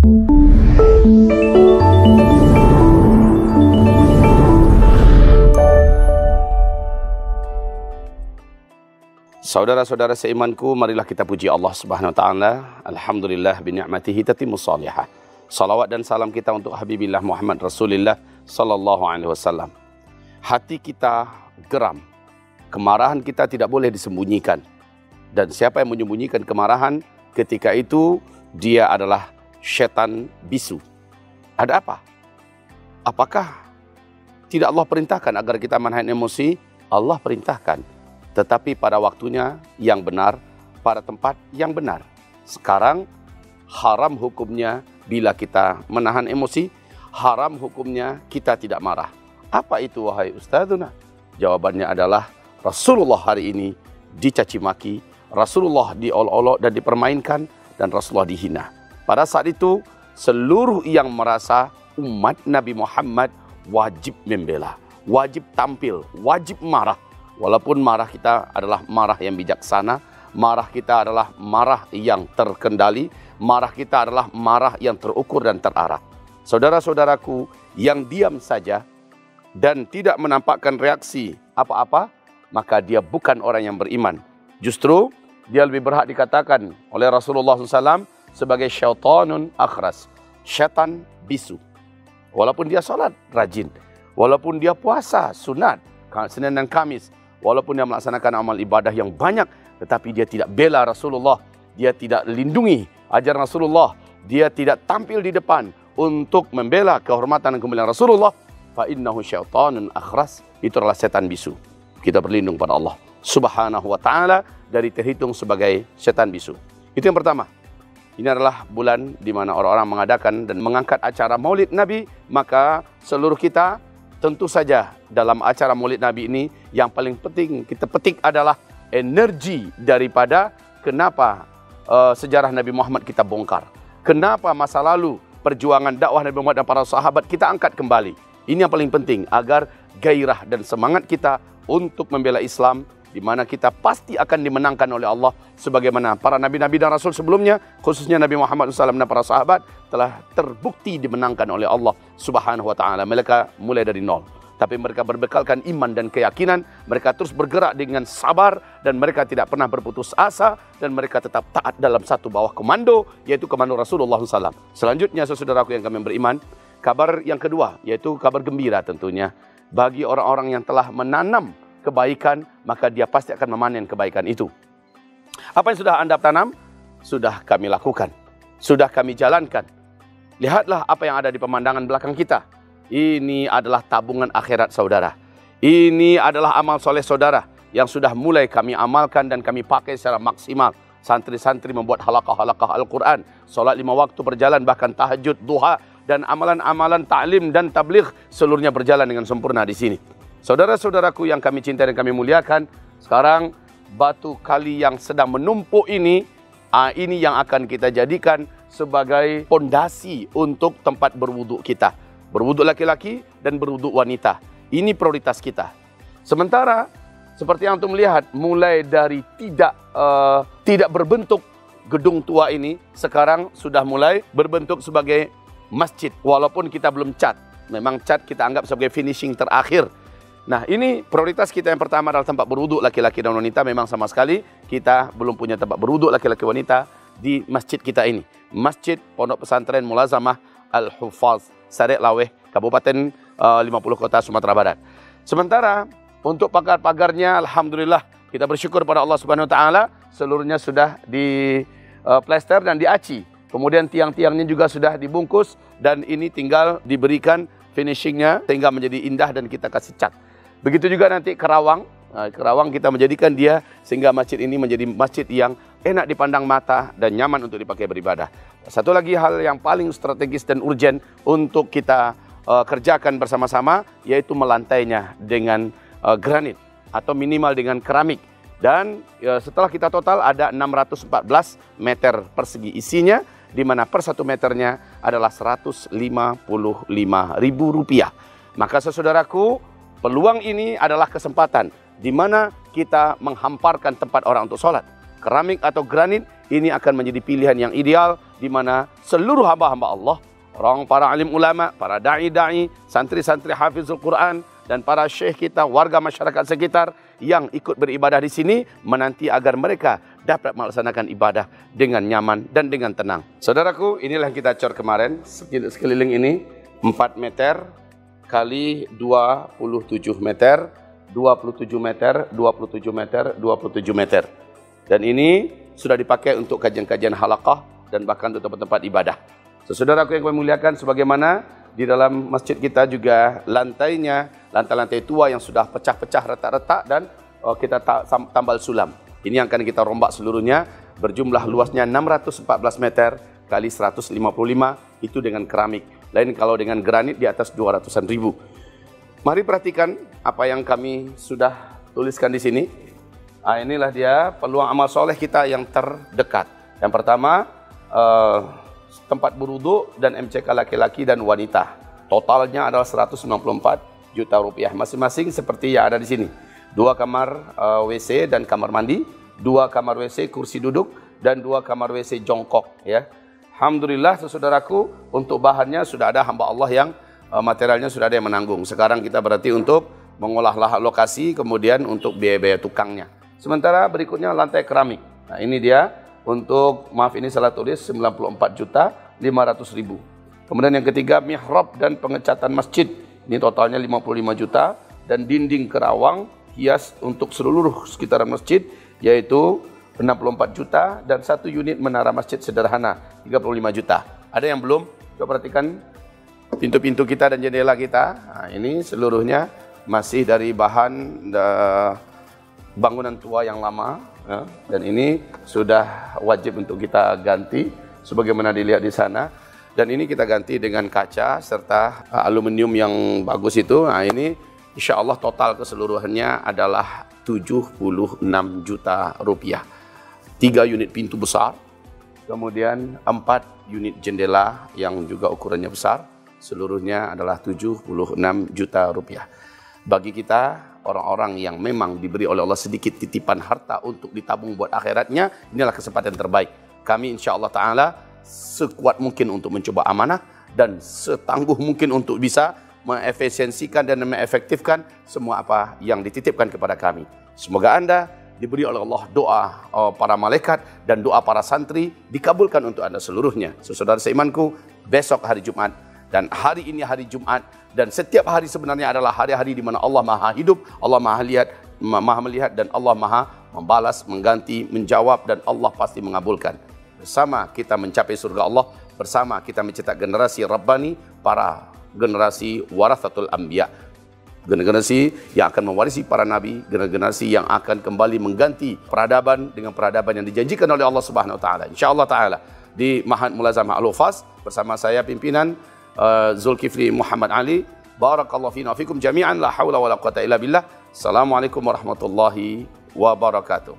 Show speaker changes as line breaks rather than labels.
Saudara-saudara seimanku, marilah kita puji Allah Subhanahu wa taala. Alhamdulillah bi ni'matihi tatimmus shalihah. Salawat dan salam kita untuk Habibillah Muhammad Rasulullah sallallahu alaihi wasallam. Hati kita geram. Kemarahan kita tidak boleh disembunyikan. Dan siapa yang menyembunyikan kemarahan, ketika itu dia adalah syaitan bisu. Ada apa? Apakah tidak Allah perintahkan agar kita menahan emosi? Allah perintahkan. Tetapi pada waktunya yang benar, pada tempat yang benar. Sekarang haram hukumnya bila kita menahan emosi, haram hukumnya kita tidak marah. Apa itu wahai Ustadzuna? Jawabannya adalah Rasulullah hari ini dicaci maki, Rasulullah diolok-olok dan dipermainkan, dan Rasulullah dihina. Pada saat itu seluruh yang merasa umat Nabi Muhammad wajib membela, wajib tampil, wajib marah. Walaupun marah kita adalah marah yang bijaksana, marah kita adalah marah yang terkendali, marah kita adalah marah yang terukur dan terarah. Saudara-saudaraku yang diam saja dan tidak menampakkan reaksi apa-apa, maka dia bukan orang yang beriman. Justru dia lebih berhak dikatakan oleh Rasulullah SAW sebagai syaitanun akhras, syaitan bisu. Walaupun dia salat rajin, walaupun dia puasa sunat Senin dan Kamis, walaupun dia melaksanakan amal ibadah yang banyak, tetapi dia tidak bela Rasulullah, dia tidak lindungi ajaran Rasulullah, dia tidak tampil di depan untuk membela kehormatan dan kemuliaan Rasulullah, fa innahu syaitanun akhras, itu adalah setan bisu. Kita berlindung pada Allah Subhanahu wa taala dari terhitung sebagai setan bisu. Itu yang pertama. Ini adalah bulan di mana orang-orang mengadakan dan mengangkat acara Maulid Nabi, maka seluruh kita tentu saja dalam acara Maulid Nabi ini yang paling penting kita petik adalah energi daripada kenapa sejarah Nabi Muhammad kita bongkar. Kenapa masa lalu perjuangan dakwah Nabi Muhammad dan para sahabat kita angkat kembali. Ini yang paling penting agar gairah dan semangat kita untuk membela Islam, di mana kita pasti akan dimenangkan oleh Allah sebagaimana para nabi-nabi dan rasul sebelumnya, khususnya Nabi Muhammad SAW dan para sahabat telah terbukti dimenangkan oleh Allah Subhanahu wa taala. Mereka mulai dari nol, tapi mereka berbekalkan iman dan keyakinan, mereka terus bergerak dengan sabar dan mereka tidak pernah berputus asa dan mereka tetap taat dalam satu bawah komando, yaitu komando Rasulullah SAW. Selanjutnya saudaraku yang kami beriman, kabar yang kedua yaitu kabar gembira tentunya bagi orang-orang yang telah menanam kebaikan, maka dia pasti akan memanen kebaikan itu. Apa yang sudah Anda tanam, sudah kami lakukan, sudah kami jalankan. Lihatlah apa yang ada di pemandangan belakang kita. Ini adalah tabungan akhirat saudara. Ini adalah amal soleh saudara yang sudah mulai kami amalkan dan kami pakai secara maksimal. Santri-santri membuat halaqah-halaqah Al-Quran, solat 5 waktu berjalan, bahkan tahajud, duha, dan amalan-amalan ta'lim dan tabligh seluruhnya berjalan dengan sempurna di sini. Saudara-saudaraku yang kami cintai dan kami muliakan, sekarang batu kali yang sedang menumpuk ini yang akan kita jadikan sebagai pondasi untuk tempat berwuduk kita. Berwuduk laki-laki dan berwuduk wanita. Ini prioritas kita. Sementara, seperti yang antum melihat, mulai dari tidak berbentuk gedung tua ini, sekarang sudah mulai berbentuk sebagai masjid. Walaupun kita belum cat. Memang cat kita anggap sebagai finishing terakhir. Nah, ini prioritas kita yang pertama adalah tempat berwuduk laki-laki dan wanita. Memang sama sekali kita belum punya tempat berwuduk laki-laki wanita di masjid kita ini. Masjid Pondok Pesantren Mulazamah Al-Hufaz, Sarek Laweh, Kabupaten 50 Kota Sumatera Barat. Sementara untuk pagar-pagarnya, alhamdulillah kita bersyukur pada Allah Subhanahu wa taala, seluruhnya sudah di plester dan diaci. Kemudian tiang-tiangnya juga sudah dibungkus dan ini tinggal diberikan finishingnya sehingga menjadi indah dan kita kasih cat. Begitu juga nanti Kerawang. Kerawang kita menjadikan dia sehingga masjid ini menjadi masjid yang enak dipandang mata dan nyaman untuk dipakai beribadah. Satu lagi hal yang paling strategis dan urgen untuk kita kerjakan bersama-sama, yaitu melantainya dengan granit atau minimal dengan keramik. Dan setelah kita total ada 614 meter persegi isinya, di mana per 1 meternya adalah Rp155.000. Maka saudaraku, peluang ini adalah kesempatan di mana kita menghamparkan tempat orang untuk sholat. Keramik atau granit ini akan menjadi pilihan yang ideal di mana seluruh hamba-hamba Allah, para alim ulama, para da'i-da'i, santri-santri hafizul Quran, dan para syekh kita, warga masyarakat sekitar yang ikut beribadah di sini, menanti agar mereka dapat melaksanakan ibadah dengan nyaman dan dengan tenang. Saudaraku, inilah yang kita cor kemarin, sekeliling ini 4 meter kali 27 meter, 27 meter, 27 meter, 27 meter. Dan ini sudah dipakai untuk kajian-kajian halaqah dan bahkan untuk tempat-tempat ibadah. Saudaraku yang kami muliakan, sebagaimana di dalam masjid kita juga lantai-lantai tua yang sudah pecah-pecah retak-retak dan kita tambal sulam. Ini yang akan kita rombak seluruhnya, berjumlah luasnya 614 meter kali 155, itu dengan keramik. Lain kalau dengan granit di atas 200-an ribu. Mari perhatikan apa yang kami sudah tuliskan di sini. Inilah dia peluang amal soleh kita yang terdekat. Yang pertama, tempat berwudu dan MCK laki-laki dan wanita. Totalnya adalah 194 juta rupiah masing-masing seperti yang ada di sini. 2 kamar WC dan kamar mandi, 2 kamar WC kursi duduk, dan 2 kamar WC jongkok. Ya. Alhamdulillah, saudaraku, untuk bahannya sudah ada hamba Allah yang materialnya sudah ada yang menanggung. Sekarang kita berarti untuk mengolah lokasi, kemudian untuk biaya-biaya tukangnya. Sementara berikutnya lantai keramik. Nah ini dia untuk, maaf ini salah tulis, 94.500.000. Kemudian yang ketiga, mihrab dan pengecatan masjid. Ini totalnya 55 juta. Dan dinding kerawang hias untuk seluruh sekitaran masjid, yaitu 64 juta. Dan 1 unit menara masjid sederhana, 35 juta. Ada yang belum? Coba perhatikan pintu-pintu kita dan jendela kita. Nah, ini seluruhnya masih dari bahan bangunan tua yang lama, ya. Dan ini sudah wajib untuk kita ganti sebagaimana dilihat di sana. Dan ini kita ganti dengan kaca serta aluminium yang bagus itu. Nah ini insya Allah total keseluruhannya adalah 76 juta rupiah. 3 unit pintu besar, kemudian 4 unit jendela yang juga ukurannya besar. Seluruhnya adalah 76 juta rupiah. Bagi kita, orang-orang yang memang diberi oleh Allah sedikit titipan harta untuk ditabung buat akhiratnya, inilah kesempatan terbaik. Kami insya Allah Ta'ala sekuat mungkin untuk mencoba amanah dan setangguh mungkin untuk bisa mengefisiensikan dan mengefektifkan semua apa yang dititipkan kepada kami. Semoga Anda diberi oleh Allah doa para malaikat dan doa para santri dikabulkan untuk Anda seluruhnya. Saudara seimanku, besok hari Jumat dan hari ini hari Jumat, dan setiap hari sebenarnya adalah hari-hari di mana Allah Maha hidup, Allah Maha melihat, dan Allah Maha membalas, mengganti, menjawab, dan Allah pasti mengabulkan. Bersama kita mencapai surga Allah, bersama kita mencetak generasi Rabbani, para generasi warathatul anbiya, generasi yang akan mewarisi para nabi, generasi yang akan kembali mengganti peradaban dengan peradaban yang dijanjikan oleh Allah Subhanahu wa taala. Insyaallah taala di Ma'had Mulazamah Al-Hufaz bersama saya pimpinan Zulkifli Muhammad Ali. Barakallahu fina fikum jami'an, la haula wala quwata illa billah. Assalamualaikum warahmatullahi wabarakatuh.